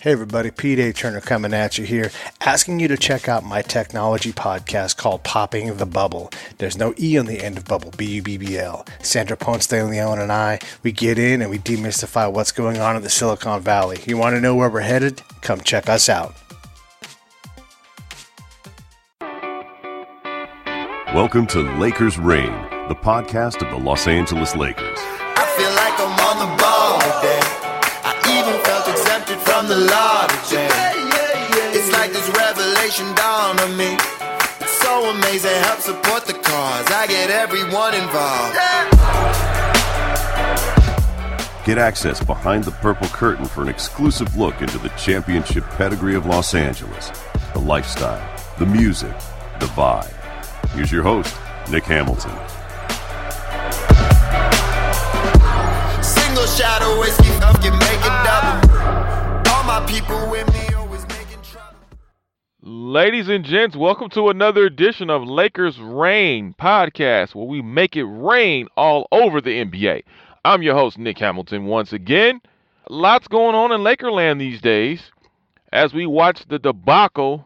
Hey everybody, P.J. Turner coming at you here, asking you to check out my technology podcast called Popping the Bubble. There's no E on the end of bubble, B-U-B-B-L. Sandra Ponce de Leon and I, we get in and we demystify what's going on in the Silicon Valley. You want to know where we're headed? Come check us out. Welcome to Lakers Reign, the podcast of the Los Angeles Lakers. I feel like I'm on the ball today. I even felt accepted from the law today. It's like this revelation dawned on me. It's so amazing, help support the cause. I get everyone involved. Get access behind the purple curtain for an exclusive look into the championship pedigree of Los Angeles, the lifestyle, the music, the vibe. Here's your host, Nick Hamilton. Single shot of whiskey, can make it double. All my people with me always making trouble. Ladies and gents, welcome to another edition of Lakers Reign podcast, where we make it rain all over the NBA. I'm your host, Nick Hamilton, once again. Lots going on in Lakerland these days as we watch the debacle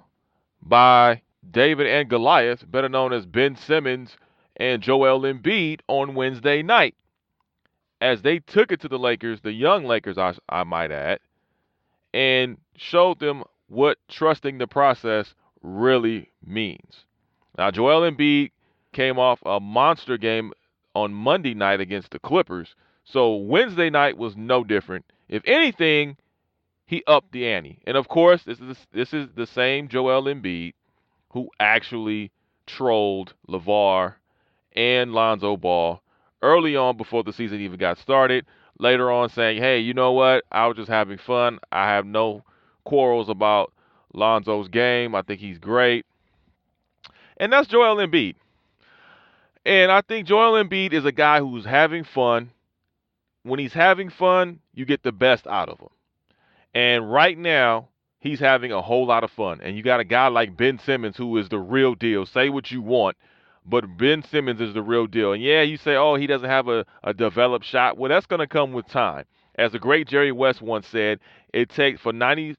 by David and Goliath, better known as Ben Simmons and Joel Embiid, on Wednesday night, as they took it to the Lakers, the young Lakers, I might add, and showed them what trusting the process really means. Now, Joel Embiid came off a monster game on Monday night against the Clippers, so Wednesday night was no different. If anything, he upped the ante. And of course, this is the same Joel Embiid who actually trolled LeVar and Lonzo Ball early on before the season even got started. Later on saying, hey, you know what? I was just having fun. I have no quarrels about Lonzo's game. I think he's great. And that's Joel Embiid. And I think Joel Embiid is a guy who's having fun. When he's having fun, you get the best out of him. And right now, he's having a whole lot of fun. And you got a guy like Ben Simmons who is the real deal. Say what you want, but Ben Simmons is the real deal. And yeah, you say, oh, he doesn't have a developed shot. Well, that's going to come with time. As the great Jerry West once said, it takes, for 90%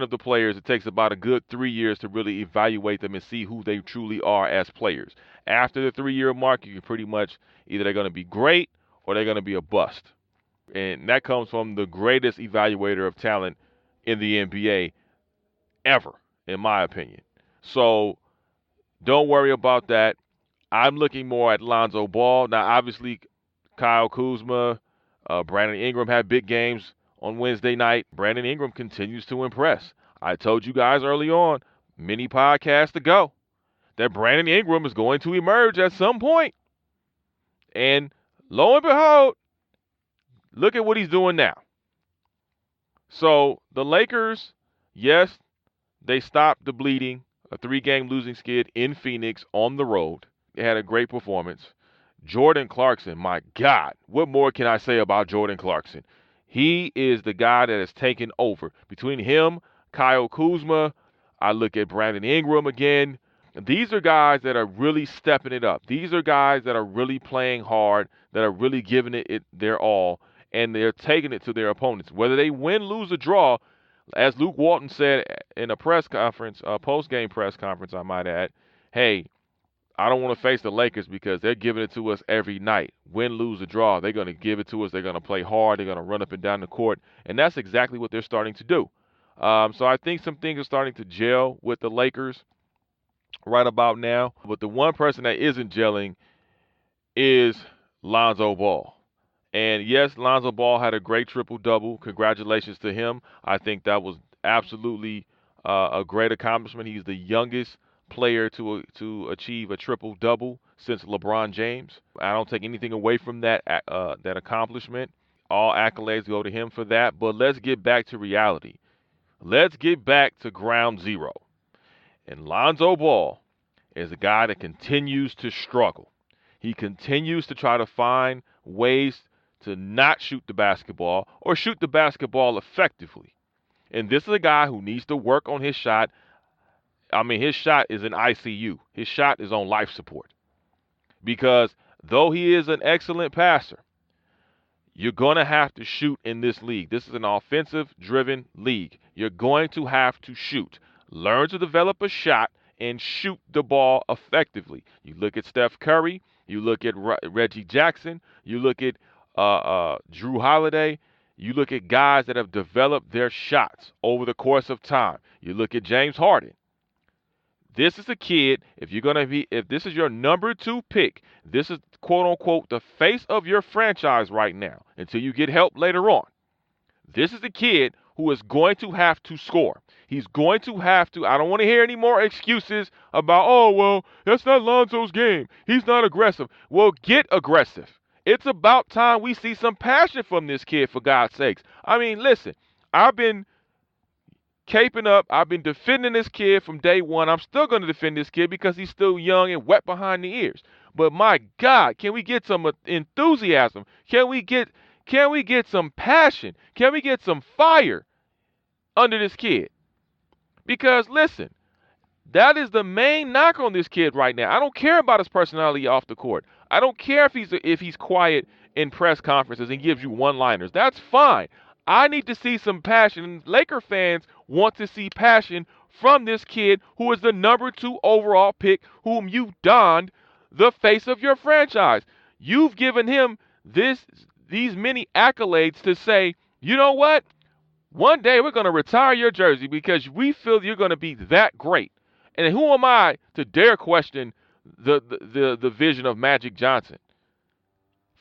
of the players, it takes about a good 3 years to really evaluate them and see who they truly are as players. After the 3-year mark, you can pretty much, either they're going to be great or they're going to be a bust. And that comes from the greatest evaluator of talent in the NBA ever, in my opinion. So don't worry about that. I'm looking more at Lonzo Ball. Now, obviously, Kyle Kuzma, Brandon Ingram had big games on Wednesday night. Brandon Ingram continues to impress. I told you guys early on, many podcasts ago, that Brandon Ingram is going to emerge at some point. And lo and behold, look at what he's doing now. So the Lakers, yes, they stopped the bleeding, a 3-game losing skid in Phoenix on the road. They had a great performance. Jordan Clarkson, my God, what more can I say about Jordan Clarkson? He is the guy that has taken over. Between him, Kyle Kuzma, I look at Brandon Ingram again. These are guys that are really stepping it up. These are guys that are really playing hard, that are really giving it their all, and they're taking it to their opponents. Whether they win, lose, or draw, as Luke Walton said in a press conference, a post-game press conference, I might add, hey, I don't want to face the Lakers because they're giving it to us every night. Win, lose, or draw, they're going to give it to us. They're going to play hard. They're going to run up and down the court. And that's exactly what they're starting to do. So I think some things are starting to gel with the Lakers right about now. But the one person that isn't gelling is Lonzo Ball. And yes, Lonzo Ball had a great triple-double. Congratulations to him. I think that was absolutely a great accomplishment. He's the youngest player to achieve a triple-double since LeBron James. I don't take anything away from that accomplishment. All accolades go to him for that. But let's get back to reality. Let's get back to ground zero. And Lonzo Ball is a guy that continues to struggle. He continues to try to find ways to not shoot the basketball or shoot the basketball effectively. And this is a guy who needs to work on his shot. I mean, his shot is in ICU. His shot is on life support. Because though he is an excellent passer, You're going to have to shoot in this league. This is an offensive-driven league. You're going to have to shoot. Learn to develop a shot and shoot the ball effectively. You look at Steph Curry. You look at Reggie Jackson. You look at Drew Holiday. You look at guys that have developed their shots over the course of time. You look at James Harden. This is a kid, if this is your number 2 pick, this is quote unquote the face of your franchise right now until you get help later on. This is a kid who is going to have to score. He's going to have to. I don't want to hear any more excuses about, oh, well, that's not Lonzo's game. He's not aggressive. Well, get aggressive. It's about time we see some passion from this kid, for God's sakes. I mean, listen, I've been caping up. I've been defending this kid from day one. I'm still going to defend this kid because he's still young and wet behind the ears. But my God, can we get some enthusiasm? Can we get some passion? Can we get some fire under this kid? Because listen, that is the main knock on this kid right now. I don't care about his personality off the court. I don't care if he's quiet in press conferences and gives you one-liners. That's fine. I need to see some passion. Laker fans want to see passion from this kid who is the number 2 overall pick, whom you donned the face of your franchise. You've given him these many accolades to say, you know what? One day we're going to retire your jersey because we feel you're going to be that great. And who am I to dare question the vision of Magic Johnson?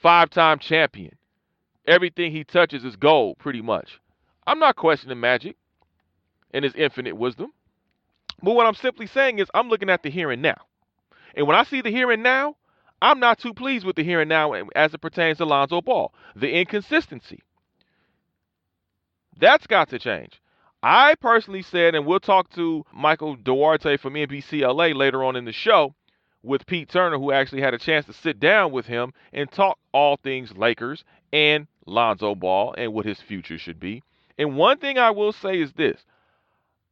5-time champion. Everything he touches is gold, pretty much. I'm not questioning Magic and his infinite wisdom. But what I'm simply saying is I'm looking at the here and now. And when I see the here and now, I'm not too pleased with the here and now as it pertains to Lonzo Ball. The inconsistency. That's got to change. I personally said, and we'll talk to Michael Duarte from NBCLA later on in the show with Pete Turner, who actually had a chance to sit down with him and talk all things Lakers and Lonzo Ball and what his future should be. And one thing I will say is this.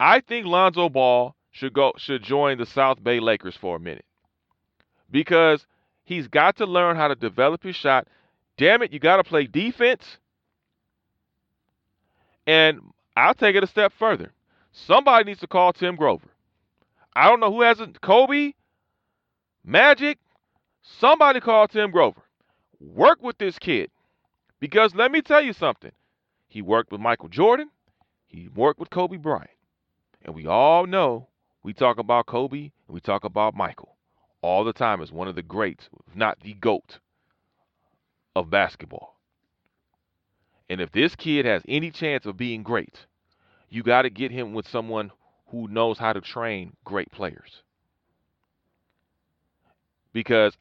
I think Lonzo Ball should join the South Bay Lakers for a minute. Because he's got to learn how to develop his shot. Damn it, you got to play defense. And I'll take it a step further. Somebody needs to call Tim Grover. I don't know who hasn't. Kobe, Magic, somebody call Tim Grover. Work with this kid. Because let me tell you something. He worked with Michael Jordan. He worked with Kobe Bryant. And we all know we talk about Kobe and we talk about Michael all the time as one of the greats, if not the GOAT of basketball. And if this kid has any chance of being great, you got to get him with someone who knows how to train great players. Because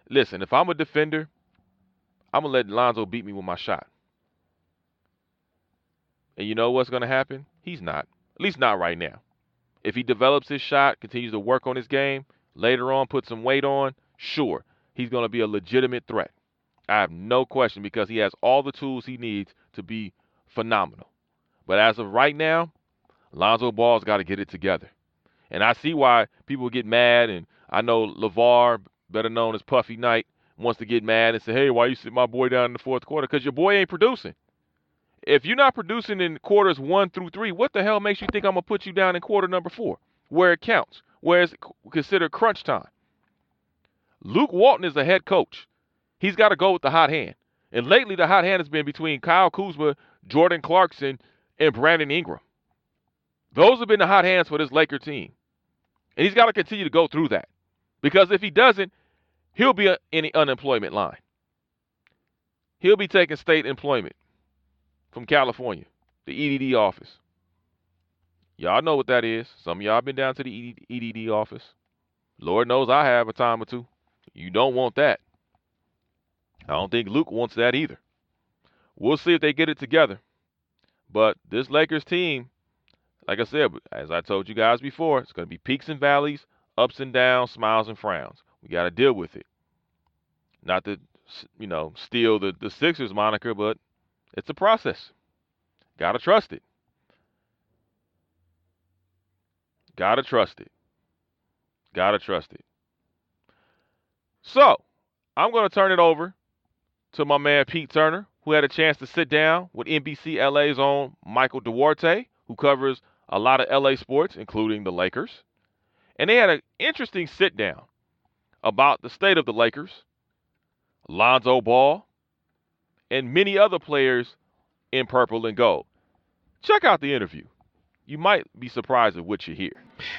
listen, if I'm a defender, I'm going to let Lonzo beat me with my shot. And you know what's going to happen? He's not. At least not right now. If he develops his shot, continues to work on his game, later on put some weight on, sure, he's going to be a legitimate threat. I have no question because he has all the tools he needs to be phenomenal. But as of right now, Lonzo Ball's got to get it together. And I see why people get mad, and I know LeVar, better known as Puffy Knight, wants to get mad and say, hey, why you sit my boy down in the fourth quarter? Because your boy ain't producing. If you're not producing in quarters 1 through 3, what the hell makes you think I'm going to put you down in quarter number 4, where it counts, where it's considered crunch time? Luke Walton is the head coach. He's got to go with the hot hand. And lately, the hot hand has been between Kyle Kuzma, Jordan Clarkson, and Brandon Ingram. Those have been the hot hands for this Laker team. And he's got to continue to go through that. Because if he doesn't, he'll be in the unemployment line. He'll be taking state employment from California, the EDD office. Y'all know what that is. Some of y'all been down to the EDD office. Lord knows I have a time or two. You don't want that. I don't think Luke wants that either. We'll see if they get it together. But this Lakers team, like I said, as I told you guys before, it's going to be peaks and valleys, ups and downs, smiles and frowns. We got to deal with it. Not to, steal the Sixers moniker, but it's a process. Got to trust it. Got to trust it. Got to trust it. So, I'm going to turn it over to my man Pete Turner, who had a chance to sit down with NBC LA's own Michael Duarte, who covers a lot of LA sports, including the Lakers. And they had an interesting sit down about the state of the Lakers, Lonzo Ball, and many other players in purple and gold. Check out the interview. You might be surprised at what you hear.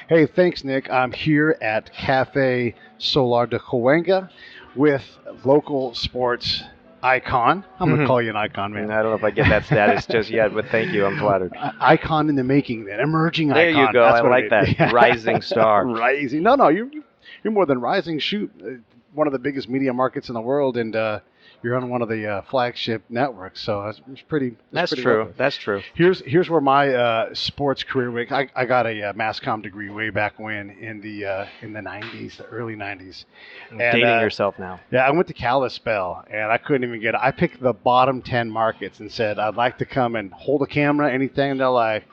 Hey, thanks, Nick. I'm here at Cafe Solar de Cahuenga with local sports icon. I'm going to call you an icon, man. I don't know if I get that status just yet, but thank you. I'm flattered. Icon in the making, then. Emerging there icon. There you go. That's I like that. Rising star. Rising. No, you're more than rising. Shoot, one of the biggest media markets in the world, and you're on one of the flagship networks, so it's pretty. That's pretty true. lovely. That's true. Here's where my sports career went. I got a mass comm degree way back when in the 90s, the early 90s. And, dating yourself now. Yeah, I went to Kalispell, and I couldn't even get it. I picked the bottom 10 markets and said, I'd like to come and hold a camera, anything. And they're like,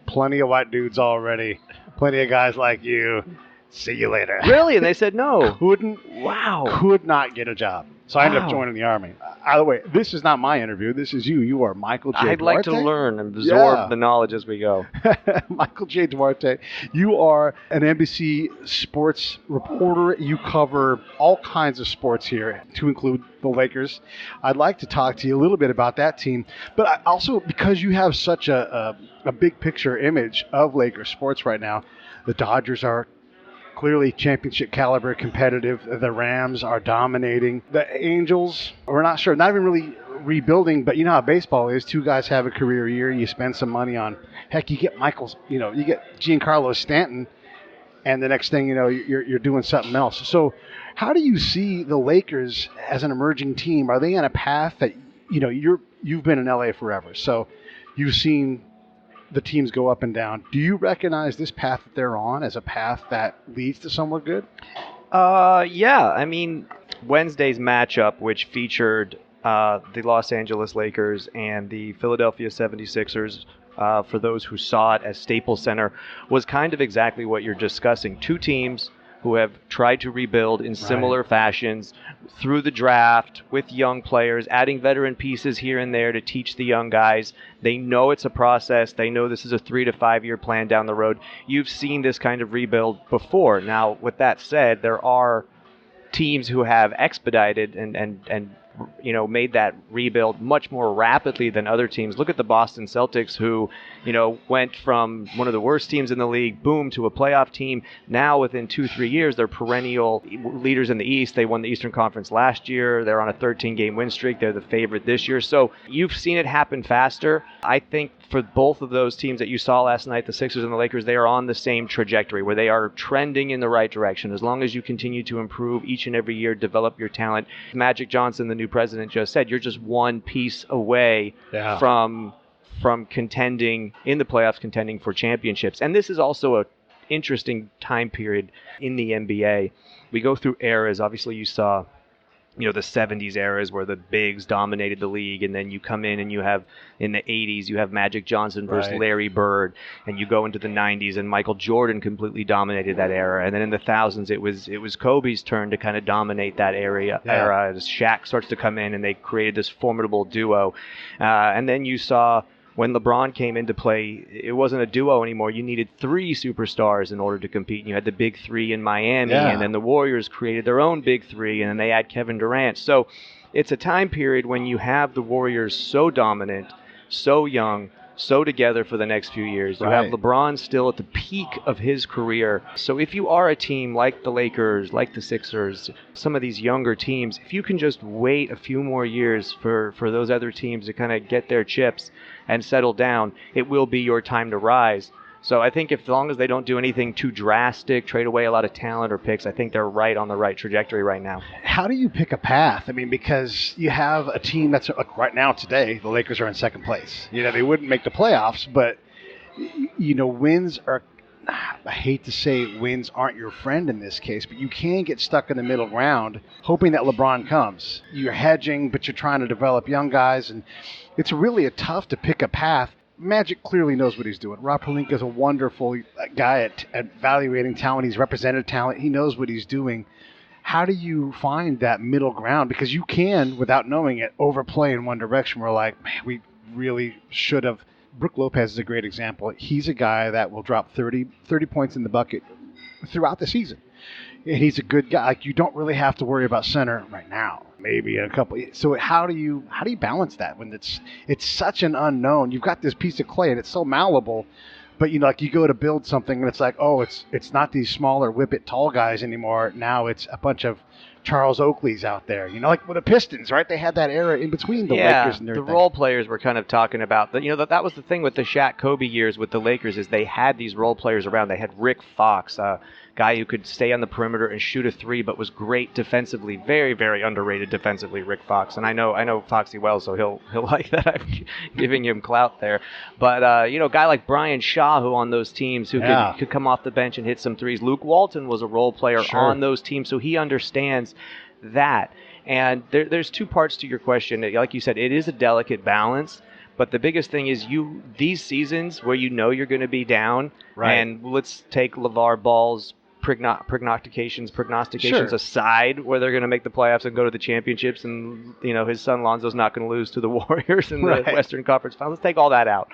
plenty of white dudes already, plenty of guys like you. See you later. Really? And they said no. Could not get a job. So I ended up joining the Army. By the way, this is not my interview. This is you. You are Michael J. Duarte. I'd like to learn and absorb the knowledge as we go. Michael J. Duarte, you are an NBC sports reporter. You cover all kinds of sports here, to include the Lakers. I'd like to talk to you a little bit about that team. But also, because you have such a big picture image of Lakers sports right now, the Dodgers are clearly championship caliber competitive. The Rams are dominating. The Angels, we're not sure, not even really rebuilding, but you know how baseball is. Two guys have a career year. You spend some money on, heck, you get you get Giancarlo Stanton, and the next thing you know, you're doing something else. So how do you see the Lakers as an emerging team? Are they on a path that, you've been in LA forever, so you've seen the teams go up and down. Do you recognize this path that they're on as a path that leads to somewhere good? Yeah. I mean, Wednesday's matchup, which featured the Los Angeles Lakers and the Philadelphia 76ers, for those who saw it as Staples Center, was kind of exactly what you're discussing. Two teams who have tried to rebuild in similar fashions through the draft with young players, adding veteran pieces here and there to teach the young guys. They know it's a process. They know this is a 3 to 5 year plan down the road. You've seen this kind of rebuild before. Now, with that said, there are teams who have expedited and made that rebuild much more rapidly than other teams. Look at the Boston Celtics, who, went from one of the worst teams in the league, boom, to a playoff team. Now, within 2-3 years, they're perennial leaders in the East. They won the Eastern Conference last year. They're on a 13-game win streak. They're the favorite this year. So you've seen it happen faster. I think for both of those teams that you saw last night, the Sixers and the Lakers, they are on the same trajectory where they are trending in the right direction. As long as you continue to improve each and every year, develop your talent. Magic Johnson, the new president, just said, you're just one piece away from contending in the playoffs, contending for championships. And this is also an interesting time period in the NBA. We go through eras. Obviously, you saw the 70s eras where the bigs dominated the league, and then you come in and you have, in the 80s, you have Magic Johnson versus Larry Bird, and you go into the 90s and Michael Jordan completely dominated that era, and then in the thousands it was Kobe's turn to kind of dominate that era as Shaq starts to come in and they created this formidable duo, and then you saw when LeBron came into play, it wasn't a duo anymore. You needed 3 superstars in order to compete. And you had the big 3 in Miami, and then the Warriors created their own big 3, and then they add Kevin Durant. So it's a time period when you have the Warriors so dominant, so young, so together for the next few years. You have LeBron still at the peak of his career. So if you are a team like the Lakers, like the Sixers, some of these younger teams, if you can just wait a few more years for those other teams to kind of get their chips and settle down, it will be your time to rise. So I think as long as they don't do anything too drastic, trade away a lot of talent or picks, I think they're right on the right trajectory right now. How do you pick a path? I mean, because you have a team that's, like right now today, the Lakers are in second place. They wouldn't make the playoffs, but, wins are, I hate to say wins aren't your friend in this case, but you can get stuck in the middle ground hoping that LeBron comes. You're hedging, but you're trying to develop young guys, and it's really tough to pick a path. Magic clearly knows what he's doing. Rob Pelinka is a wonderful guy at evaluating talent. He's represented talent. He knows what he's doing. how do you find that middle ground? Because you can, without knowing it, overplay in one direction. We're like, man, we really should have. Brook Lopez is a great example. He's a guy that will drop 30 points in the bucket throughout the season. And he's a good guy. Like, you don't really have to worry about center right now. Maybe in a couple. So how do you balance that when it's such an unknown? You've got this piece of clay and it's so malleable, but like you go to build something and it's like, oh, it's not these smaller whip-it tall guys anymore. Now it's a bunch of Charles Oakleys out there. Like with the Pistons, right? They had that era in between the Lakers and everything. The role players were kind of talking about that. That was the thing with the Shaq Kobe years with the Lakers, is they had these role players around. They had Rick Fox, guy who could stay on the perimeter and shoot a three, but was great defensively. Very, very underrated defensively, Rick Fox. And I know Foxy well, so he'll like that. I'm giving him clout there. But a guy like Brian Shaw, who on those teams who could come off the bench and hit some threes. Luke Walton was a role player on those teams, so he understands that. And there's two parts to your question. Like you said, it is a delicate balance. But the biggest thing is these seasons where you're going to be down, and let's take LeVar Ball's prognostications aside, where they're going to make the playoffs and go to the championships, and his son Lonzo's not going to lose to the Warriors in the Western Conference Finals. Let's take all that out.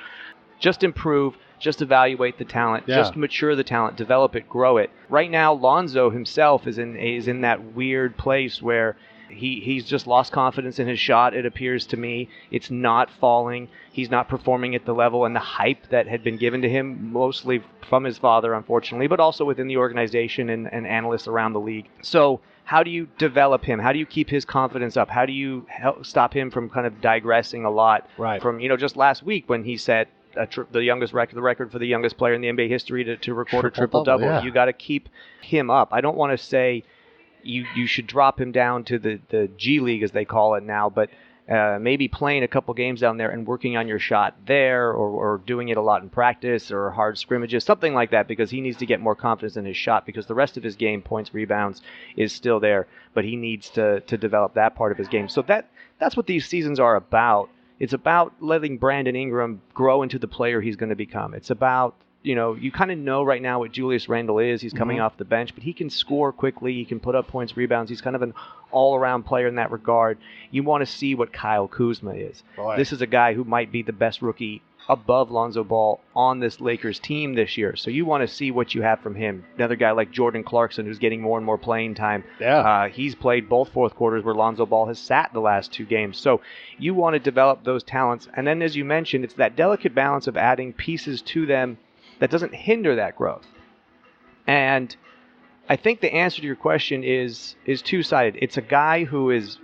Just improve, just evaluate the talent, just mature the talent, develop it, grow it. Right now, Lonzo himself is in that weird place where he's just lost confidence in his shot, it appears to me. It's not falling. He's not performing at the level and the hype that had been given to him, mostly from his father, unfortunately, but also within the organization and analysts around the league. So how do you develop him? How do you keep his confidence up? How do you stop him from kind of digressing a lot? Right. From, just last week when he set the record for the youngest player in the NBA history to record a triple-double. Yeah. You got to keep him up. I don't want to say you should drop him down to the G League, as they call it now, but maybe playing a couple games down there and working on your shot there, or doing it a lot in practice or hard scrimmages, something like that, because he needs to get more confidence in his shot, because the rest of his game, points, rebounds, is still there, but he needs to develop that part of his game. So that's what these seasons are about. It's about letting Brandon Ingram grow into the player he's going to become. It's about, you kind of know right now what Julius Randle is. He's coming off the bench, but he can score quickly. He can put up points, rebounds. He's kind of an all-around player in that regard. You want to see what Kyle Kuzma is. Boy. This is a guy who might be the best rookie above Lonzo Ball on this Lakers team this year. So you want to see what you have from him. Another guy like Jordan Clarkson, who's getting more and more playing time. Yeah. He's played both fourth quarters where Lonzo Ball has sat the last two games. So you want to develop those talents. And then, as you mentioned, it's that delicate balance of adding pieces to them that doesn't hinder that growth. And I think the answer to your question is two-sided. It's a guy who is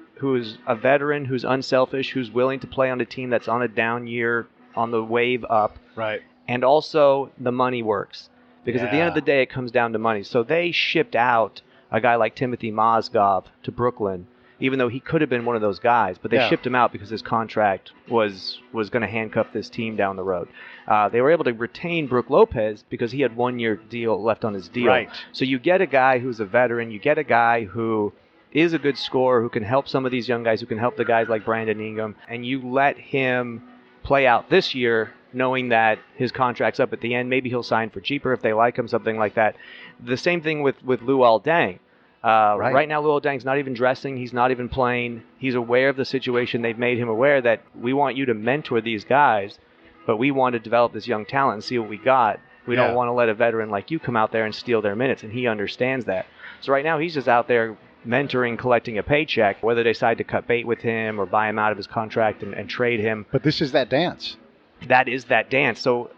a veteran, who's unselfish, who's willing to play on a team that's on a down year, on the wave up. Right. And also the money works. Because at the end of the day, it comes down to money. So they shipped out a guy like Timothy Mozgov to Brooklyn, even though he could have been one of those guys. But they shipped him out because his contract was going to handcuff this team down the road. They were able to retain Brook Lopez because he had 1 year deal left on his deal. Right. So you get a guy who's a veteran. You get a guy who is a good scorer, who can help some of these young guys, who can help the guys like Brandon Ingram. And you let him play out this year, knowing that his contract's up at the end. Maybe he'll sign for cheaper if they like him, something like that. The same thing with Luol Deng. Right now, Luol Deng's not even dressing. He's not even playing. He's aware of the situation. They've made him aware that we want you to mentor these guys, but we want to develop this young talent and see what we got. We don't want to let a veteran like you come out there and steal their minutes, and he understands that. So right now, he's just out there mentoring, collecting a paycheck, whether they decide to cut bait with him or buy him out of his contract and trade him. But this is that dance. That is that dance. So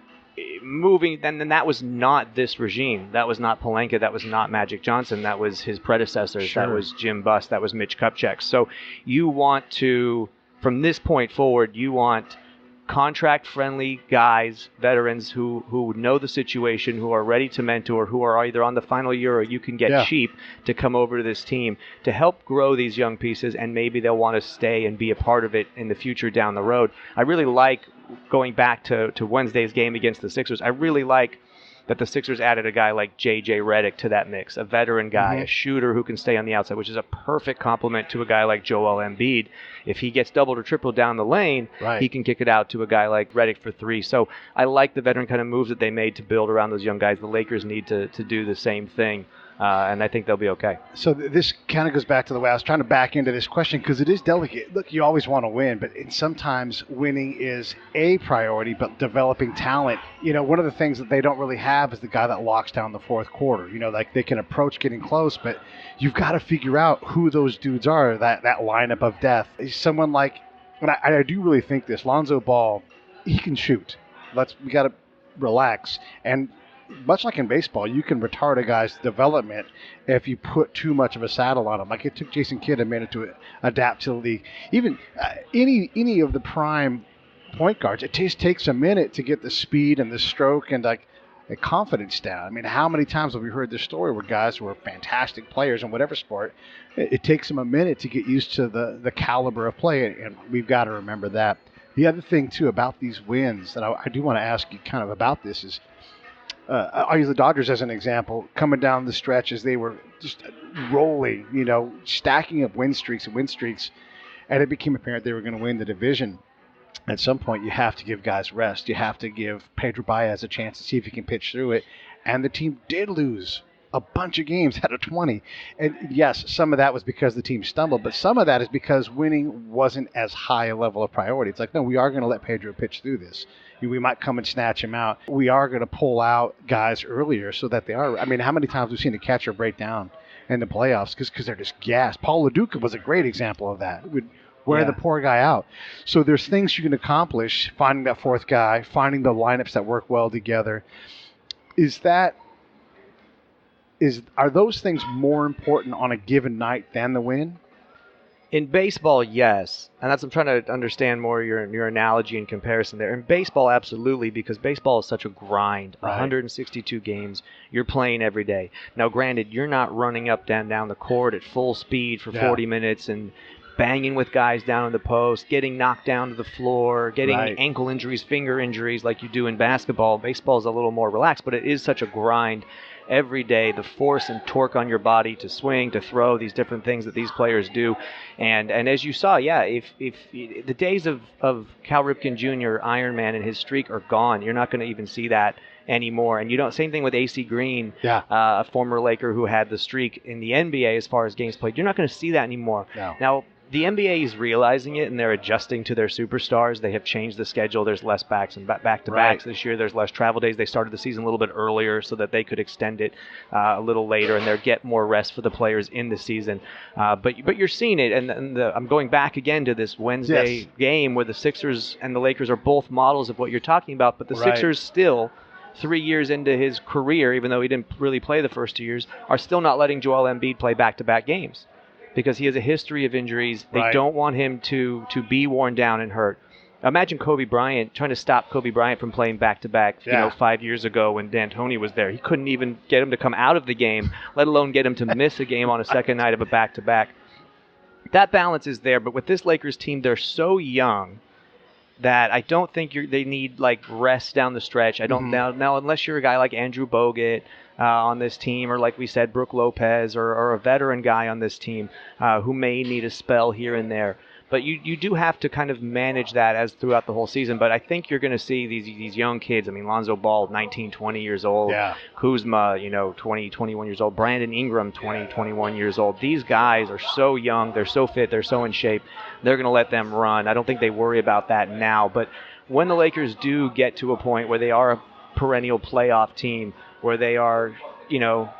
moving, then that was not this regime. That was not Pelinka. That was not Magic Johnson. That was his predecessors. Sure. That was Jim Buss. That was Mitch Kupchak. So you want to, from this point forward, you want contract-friendly guys, veterans who know the situation, who are ready to mentor, who are either on the final year or you can get cheap to come over to this team to help grow these young pieces, and maybe they'll want to stay and be a part of it in the future down the road. I really like, going back to Wednesday's game against the Sixers, I really like that the Sixers added a guy like J.J. Redick to that mix, a veteran guy, a shooter who can stay on the outside, which is a perfect complement to a guy like Joel Embiid. If he gets doubled or tripled down the lane, he can kick it out to a guy like Redick for three. So I like the veteran kind of moves that they made to build around those young guys. The Lakers need to do the same thing. and I think they'll be okay. So this kind of goes back to the way I was trying to back into this question, because it is delicate. Look, you always want to win, but sometimes winning is a priority, but developing talent, one of the things that they don't really have is the guy that locks down the fourth quarter. Like they can approach getting close, but you've got to figure out who those dudes are, that lineup of death. Someone like, and I do really think this, Lonzo Ball, he can shoot. We got to relax. And much like in baseball, you can retard a guy's development if you put too much of a saddle on him. Like it took Jason Kidd a minute to adapt to the league. Even any of the prime point guards, it just takes a minute to get the speed and the stroke and like a confidence down. I mean, how many times have we heard this story where guys who are fantastic players in whatever sport, it takes them a minute to get used to the caliber of play, and we've got to remember that. The other thing, too, about these wins that I do want to ask you kind of about this is, I'll use the Dodgers as an example, coming down the stretch as they were just rolling, stacking up win streaks, and it became apparent they were going to win the division. At some point, you have to give guys rest. You have to give Pedro Baez a chance to see if he can pitch through it. And the team did lose a bunch of games out of 20. And yes, some of that was because the team stumbled, but some of that is because winning wasn't as high a level of priority. It's like, no, we are going to let Pedro pitch through this. We might come and snatch him out. We are going to pull out guys earlier so that they are. I mean, how many times we've seen a catcher break down in the playoffs because they're just gassed. Paul LaDuca was a great example of that. Would wear the poor guy out. So there's things you can accomplish, finding that fourth guy, finding the lineups that work well together. Are those things more important on a given night than the win? In baseball, yes. And I'm trying to understand more your analogy and comparison there. In baseball, absolutely, because baseball is such a grind. Right. 162 games, you're playing every day. Now, granted, you're not running up and down the court at full speed for 40 minutes and banging with guys down in the post, getting knocked down to the floor, getting ankle injuries, finger injuries like you do in basketball. Baseball is a little more relaxed, but it is such a grind every day, the force and torque on your body to swing, to throw, these different things that these players do. And as you saw, if the days of Cal Ripken Jr., Iron Man, and his streak are gone, you're not going to even see that anymore. And you don't. Same thing with AC Green, a former Laker who had the streak in the NBA as far as games played. You're not going to see that anymore. No. Now, the NBA is realizing it, and they're adjusting to their superstars. They have changed the schedule. There's less back-to-backs this year. There's less travel days. They started the season a little bit earlier so that they could extend it a little later, and they'll get more rest for the players in the season. But you're seeing it, and I'm going back again to this Wednesday game where the Sixers and the Lakers are both models of what you're talking about, but the Sixers still, 3 years into his career, even though he didn't really play the first 2 years, are still not letting Joel Embiid play back-to-back games, because he has a history of injuries. They don't want him to be worn down and hurt. Imagine Kobe Bryant, trying to stop Kobe Bryant from playing back-to-back 5 years ago when D'Antoni was there. He couldn't even get him to come out of the game, let alone get him to miss a game on a second night of a back-to-back. That balance is there, but with this Lakers team, they're so young that I don't think they need rest down the stretch. I don't now unless you're a guy like Andrew Bogut on this team, or like we said, Brook Lopez, or a veteran guy on this team who may need a spell here and there. But you do have to kind of manage that as throughout the whole season. But I think you're going to see these young kids. I mean, Lonzo Ball, 19, 20 years old. Yeah. Kuzma, 20, 21 years old. Brandon Ingram, 20, 21 years old. These guys are so young. They're so fit. They're so in shape. They're going to let them run. I don't think they worry about that now. But when the Lakers do get to a point where they are a perennial playoff team, where they are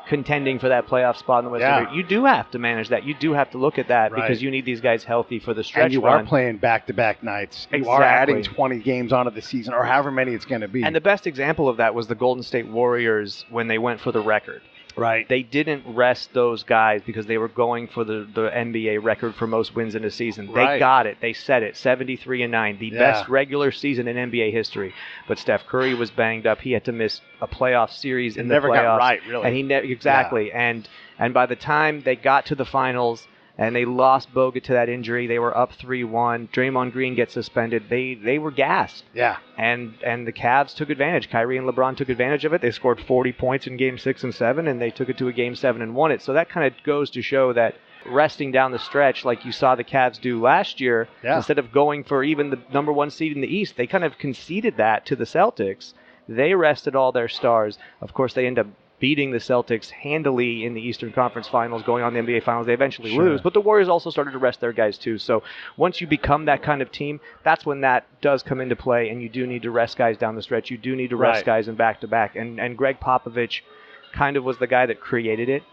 contending for that playoff spot in the Western Conference, you do have to manage that. You do have to look at that because you need these guys healthy for the stretch run. And you are playing back-to-back nights. You are adding 20 games onto the season, or however many it's going to be. And the best example of that was the Golden State Warriors when they went for the record. Right. They didn't rest those guys because they were going for the NBA record for most wins in a season. They got it. They set it. 73-9, the best regular season in NBA history. But Steph Curry was banged up. He had to miss a playoff series in the playoffs. Never got right, really. And he and by the time they got to the finals and they lost Bogut to that injury, they were up 3-1. Draymond Green gets suspended. They were gassed. Yeah. And the Cavs took advantage. Kyrie and LeBron took advantage of it. They scored 40 points in Game 6 and 7, and they took it to a Game 7 and won it. So that kind of goes to show that resting down the stretch, like you saw the Cavs do last year, instead of going for even the number one seed in the East, they kind of conceded that to the Celtics. They rested all their stars. Of course, they end up beating the Celtics handily in the Eastern Conference Finals, going on the NBA Finals. They eventually lose, but the Warriors also started to rest their guys too. So once you become that kind of team, that's when that does come into play, and you do need to rest guys down the stretch. You do need to rest guys in back-to-back. And Greg Popovich kind of was the guy that created it.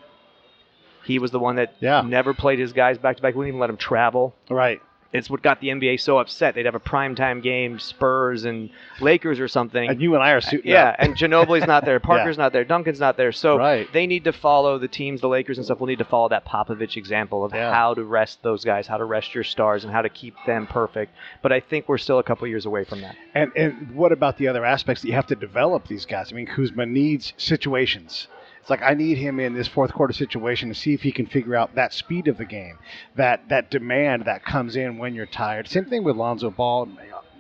He was the one that never played his guys back-to-back. Wouldn't even let them travel. Right. It's what got the NBA so upset. They'd have a primetime game, Spurs and Lakers or something. And you and I are suiting up. And Ginobili's not there. Parker's not there. Duncan's not there. So they need to follow the teams, the Lakers and stuff will need to follow that Popovich example of how to rest those guys, how to rest your stars, and how to keep them perfect. But I think we're still a couple years away from that. And what about the other aspects that you have to develop these guys? I mean, Kuzma needs situations. It's like I need him in this fourth quarter situation to see if he can figure out that speed of the game, that demand that comes in when you're tired. Same thing with Lonzo Ball,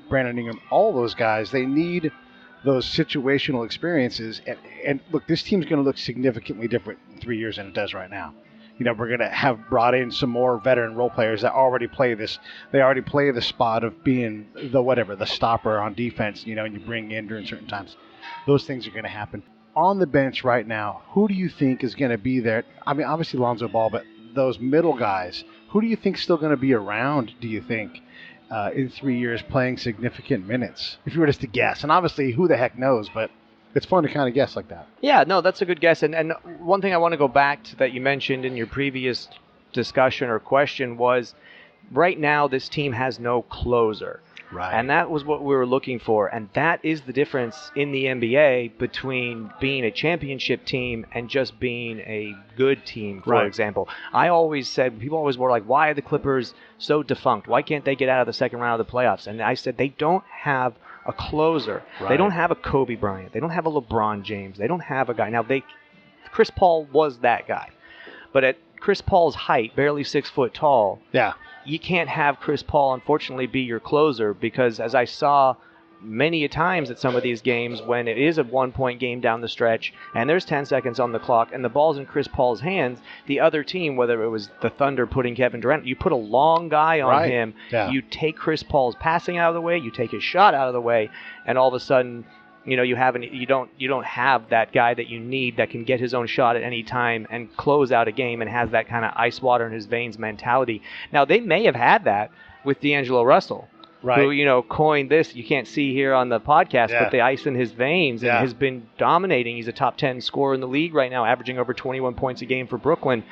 Brandon Ingram, all those guys. They need those situational experiences. And look, this team's going to look significantly different in 3 years than it does right now. You know, we're going to have brought in some more veteran role players that already play this. They already play the spot of being the stopper on defense, you know, and you bring in during certain times. Those things are going to happen. On the bench right now, who do you think is going to be there? I mean, obviously Lonzo Ball, but those middle guys, who do you think is still going to be around, do you think, in 3 years playing significant minutes? If you were just to guess. And obviously, who the heck knows, but it's fun to kind of guess like that. Yeah, no, that's a good guess. And one thing I want to go back to that you mentioned in your previous discussion or question was, right now this team has no closer. Right. And that was what we were looking for. And that is the difference in the NBA between being a championship team and just being a good team, for example. I always said, people always were like, why are the Clippers so defunct? Why can't they get out of the second round of the playoffs? And I said, they don't have a closer. Right. They don't have a Kobe Bryant. They don't have a LeBron James. They don't have a guy. Now, Chris Paul was that guy. But at Chris Paul's height, barely 6 foot tall, you can't have Chris Paul, unfortunately, be your closer because, as I saw many a times at some of these games, when it is a one-point game down the stretch and there's 10 seconds on the clock and the ball's in Chris Paul's hands, the other team, whether it was the Thunder putting Kevin Durant, you put a long guy on him, you take Chris Paul's passing out of the way, you take his shot out of the way, and all of a sudden, you know, you don't have that guy that you need that can get his own shot at any time and close out a game and has that kind of ice water in his veins mentality. Now, they may have had that with D'Angelo Russell, who, you know, coined this, you can't see here on the podcast, but the ice in his veins and has been dominating. He's a top 10 scorer in the league right now, averaging over 21 points a game for Brooklyn.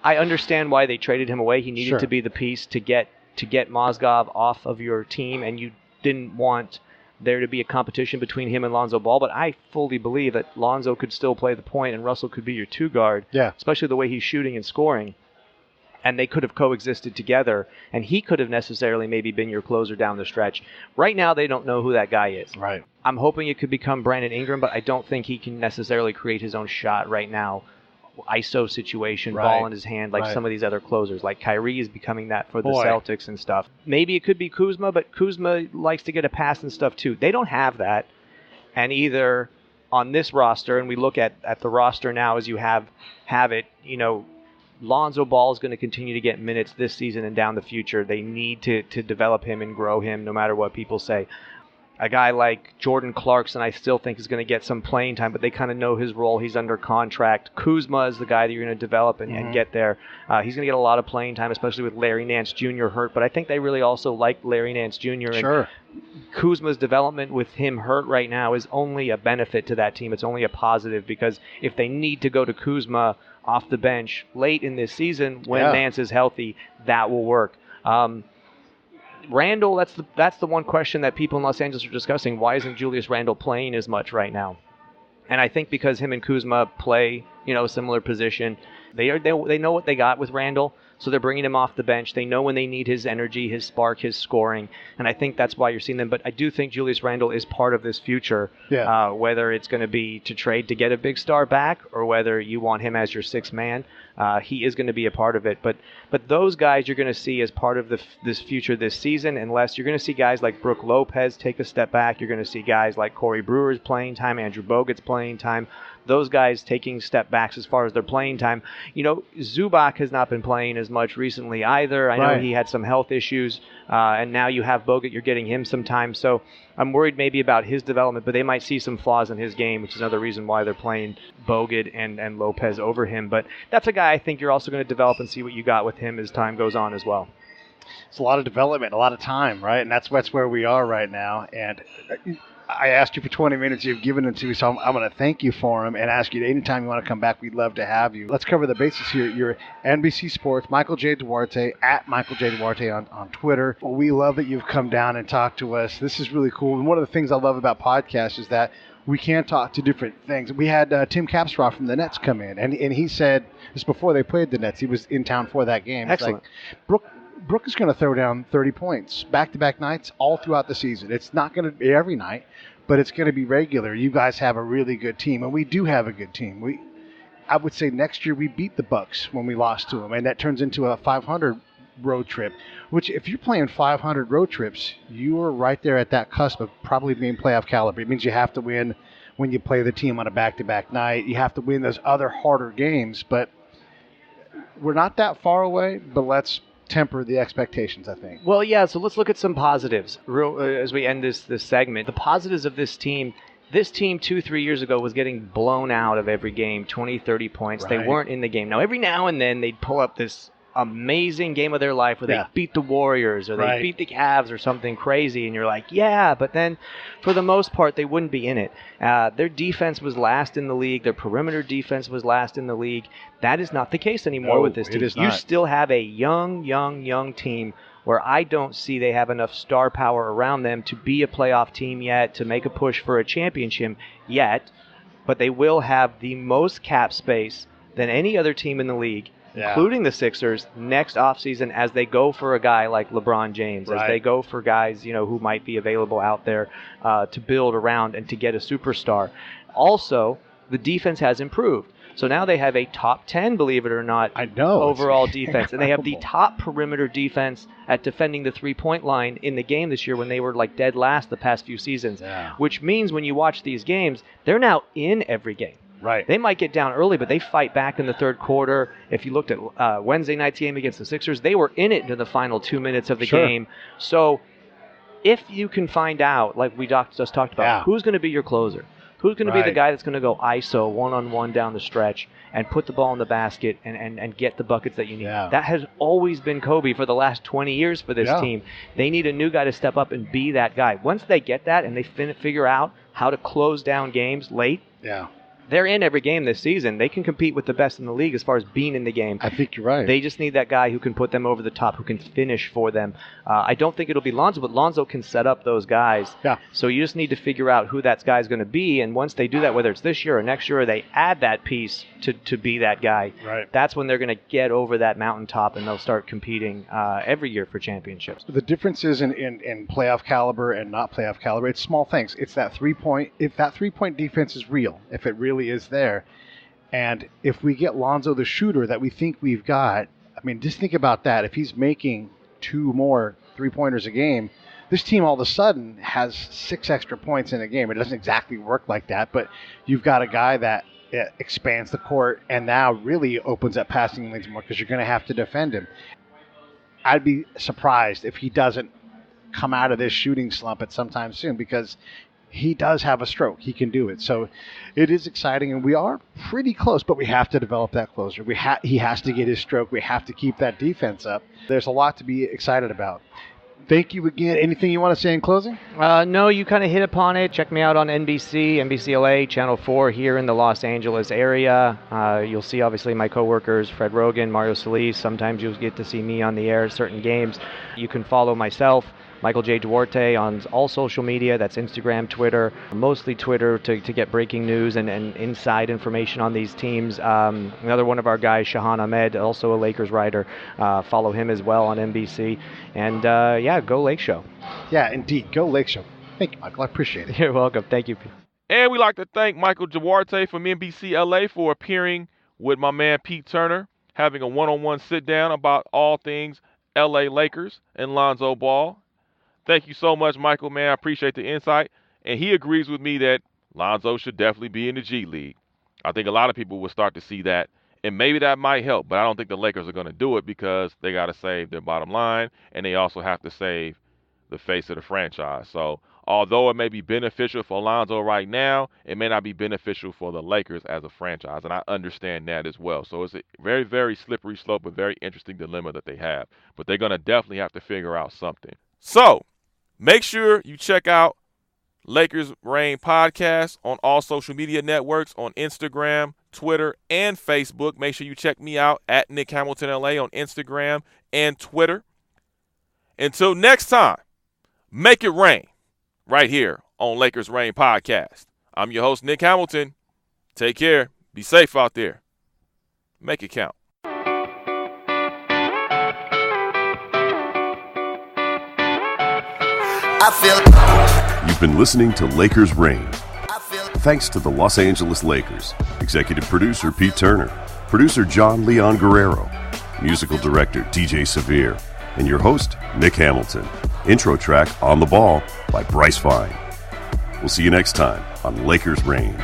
I understand why they traded him away. He needed to be the piece to get Mozgov off of your team, and you didn't want there to be a competition between him and Lonzo Ball, but I fully believe that Lonzo could still play the point and Russell could be your two guard, especially the way he's shooting and scoring, and they could have coexisted together, and he could have necessarily maybe been your closer down the stretch. Right now, they don't know who that guy is. Right. I'm hoping it could become Brandon Ingram, but I don't think he can necessarily create his own shot right now. ISO situation, ball in his hand, like some of these other closers. Like Kyrie is becoming that for the Celtics and stuff. Maybe it could be Kuzma, but Kuzma likes to get a pass and stuff too. They don't have that. And either on this roster, and we look at the roster now as you have it, you know, Lonzo Ball is going to continue to get minutes this season and down the future. They need to develop him and grow him no matter what people say. A guy like Jordan Clarkson, I still think is going to get some playing time, but they kind of know his role. He's under contract. Kuzma is the guy that you're going to develop and get there. He's going to get a lot of playing time, especially with Larry Nance Jr. hurt, but I think they really also like Larry Nance Jr. And Kuzma's development with him hurt right now is only a benefit to that team. It's only a positive because if they need to go to Kuzma off the bench late in this season when Nance is healthy, that will work. Randle, that's the one question that people in Los Angeles are discussing. Why isn't Julius Randle playing as much right now? And I think because him and Kuzma play, you know, a similar position, they know what they got with Randle, so they're bringing him off the bench. They know when they need his energy, his spark, his scoring, and I think that's why you're seeing them. But I do think Julius Randle is part of this future, whether it's going to be to trade to get a big star back or whether you want him as your sixth man. He is going to be a part of it. But those guys you're going to see as part of this future this season, unless you're going to see guys like Brook Lopez take a step back. You're going to see guys like Corey Brewer's playing time, Andrew Bogut's playing time. Those guys taking step backs as far as their playing time. You know, Zubac has not been playing as much recently either. I know he had some health issues, and now you have Bogut. You're getting him some time. So I'm worried maybe about his development, but they might see some flaws in his game, which is another reason why they're playing Bogut and Lopez over him. But that's a guy I think you're also going to develop and see what you got with him as time goes on as well. It's a lot of development, a lot of time, right? And that's where we are right now. And I asked you for 20 minutes. You've given it to me, so I'm going to thank you for them and ask you anytime you want to come back, we'd love to have you. Let's cover the bases here. You're NBC Sports, Michael J. Duarte, at Michael J. Duarte on Twitter. We love that you've come down and talked to us. This is really cool. And one of the things I love about podcasts is that we can talk to different things. We had Tim Capstraw from the Nets come in, and he said, this before they played the Nets, he was in town for that game. Excellent. It's like, Brooke is going to throw down 30 points back-to-back nights all throughout the season. It's not going to be every night, but it's going to be regular. You guys have a really good team, and we do have a good team. I would say next year we beat the Bucks when we lost to them, and that turns into a 500 road trip, which if you're playing 500 road trips, you are right there at that cusp of probably being playoff caliber. It means you have to win when you play the team on a back-to-back night. You have to win those other harder games, but we're not that far away, but let's temper the expectations, I think. Well, yeah, so let's look at some positives as we end this segment. The positives of this team 2-3 years ago was getting blown out of every game, 20, 30 points. Right. They weren't in the game. Now, every now and then they'd pull up this amazing game of their life where they beat the Warriors or they beat the Cavs or something crazy, and you're like, yeah, but then for the most part they wouldn't be in it. Their defense was last in the league. Their perimeter defense was last in the league. That is not the case anymore with this team. You still have a young team where I don't see they have enough star power around them to be a playoff team yet, to make a push for a championship yet, but they will have the most cap space than any other team in the league, including the Sixers, next offseason as they go for a guy like LeBron James, as they go for guys who might be available out there to build around and to get a superstar. Also, the defense has improved. So now they have a top 10, believe it or not, overall defense. And they have the top perimeter defense at defending the three-point line in the game this year when they were like dead last the past few seasons, which means when you watch these games, they're now in every game. Right. They might get down early, but they fight back in the third quarter. If you looked at Wednesday night's game against the Sixers, they were in it into the final 2 minutes of the game. So if you can find out, like we just talked about, who's going to be your closer? Who's going to be the guy that's going to go ISO one-on-one down the stretch and put the ball in the basket and get the buckets that you need? That has always been Kobe for the last 20 years for this team. They need a new guy to step up and be that guy. Once they get that and they figure out how to close down games late, they're in every game this season. They can compete with the best in the league as far as being in the game. I think you're right. They just need that guy who can put them over the top, who can finish for them. I don't think it'll be Lonzo, but Lonzo can set up those guys. So you just need to figure out who that guy's going to be, and once they do that, whether it's this year or next year, or they add that piece to be that guy, that's when they're going to get over that mountaintop, and they'll start competing every year for championships. The difference is in playoff caliber and not playoff caliber. It's small things. It's that three-point. If that three-point defense is real, if it really is there, and if we get Lonzo the shooter that we think we've got, I mean, just think about that. If he's making 2 more three-pointers a game, this team all of a sudden has 6 extra points in a game. It doesn't exactly work like that, but you've got a guy that expands the court and now really opens up passing lanes more because you're going to have to defend him. I'd be surprised if he doesn't come out of this shooting slump at some time soon, because he does have a stroke. He can do it. So it is exciting, and we are pretty close, but we have to develop that closer. He has to get his stroke. We have to keep that defense up. There's a lot to be excited about. Thank you again. Anything you want to say in closing? No, you kind of hit upon it. Check me out on NBC LA, Channel 4 here in the Los Angeles area. You'll see, obviously, my coworkers, Fred Rogan, Mario Solis. Sometimes you'll get to see me on the air at certain games. You can follow myself, Michael J. Duarte, on all social media. That's Instagram, Twitter, mostly Twitter to get breaking news and inside information on these teams. Another one of our guys, Shahan Ahmed, also a Lakers writer. Follow him as well on NBC. And go Lake Show. Yeah, indeed. Go Lake Show. Thank you, Michael. I appreciate it. You're welcome. Thank you. And we'd like to thank Michael Duarte from NBC LA for appearing with my man Pete Turner, having a one-on-one sit-down about all things LA Lakers and Lonzo Ball. Thank you so much, Michael, man. I appreciate the insight. And he agrees with me that Lonzo should definitely be in the G League. I think a lot of people will start to see that And maybe that might help, but I don't think the Lakers are going to do it because they got to save their bottom line, and they also have to save the face of the franchise. So although it may be beneficial for Lonzo right now, it may not be beneficial for the Lakers as a franchise, and I understand that as well. So it's a very, very slippery slope, but very interesting dilemma that they have. But they're going to definitely have to figure out something. So make sure you check out Lakers Reign Podcast on all social media networks, on Instagram, Twitter, and Facebook. Make sure you check me out at Nick Hamilton LA on Instagram and Twitter. Until next time, make it rain right here on Lakers Reign Podcast. I'm your host, Nick Hamilton. Take care. Be safe out there. Make it count. You've been listening to Lakers Reign. Thanks to the Los Angeles Lakers. Executive producer Pete Turner. Producer John Leon Guerrero. Musical director DJ Severe. And your host, Nick Hamilton. Intro track On the Ball by Bryce Vine. We'll see you next time on Lakers Reign.